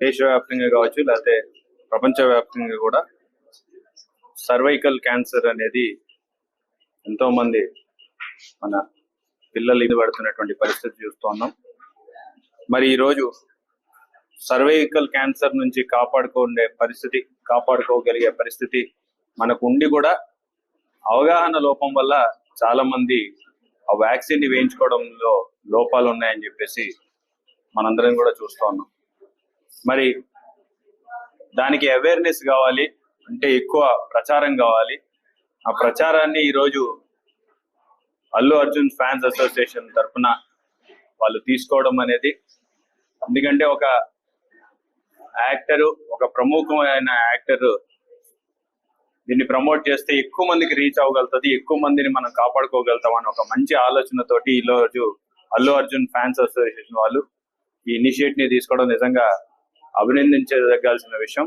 దేశవ్యాప్తంగా కావచ్చు లేకపోతే ప్రపంచవ్యాప్తంగా కూడా సర్వైకల్ క్యాన్సర్ అనేది ఎంతో మంది మన పిల్లలు ఇది పడుతున్నటువంటి పరిస్థితి చూస్తూ ఉన్నాం. మరి ఈరోజు సర్వైకల్ క్యాన్సర్ నుంచి కాపాడుకోగలిగే పరిస్థితి మనకు ఉండి కూడా అవగాహన లోపం వల్ల చాలా మంది ఆ వ్యాక్సిన్ ని వేయించుకోవడంలో లోపాలు ఉన్నాయని చెప్పేసి మనందరం కూడా చూస్తూ ఉన్నాం. మరి దానికి అవేర్నెస్ కావాలి అంటే ఎక్కువ ప్రచారం కావాలి. ఆ ప్రచారాన్ని ఈరోజు అల్లు అర్జున్ ఫ్యాన్స్ అసోసియేషన్ తరఫున వాళ్ళు తీసుకోవడం అనేది, ఎందుకంటే ఒక యాక్టర్, ఒక ప్రముఖమైన యాక్టర్ దీన్ని ప్రమోట్ చేస్తే ఎక్కువ మందికి రీచ్ అవ్వగలుగుతుంది, ఎక్కువ మందిని మనం కాపాడుకోగలుగుతాం అని ఒక మంచి ఆలోచనతోటి ఈరోజు అల్లు అర్జున్ ఫ్యాన్స్ అసోసియేషన్ వాళ్ళు ఈ ఇనిషియేటివ్ ని తీసుకోవడం నిజంగా అభినందించదగాల్సిన విషయం.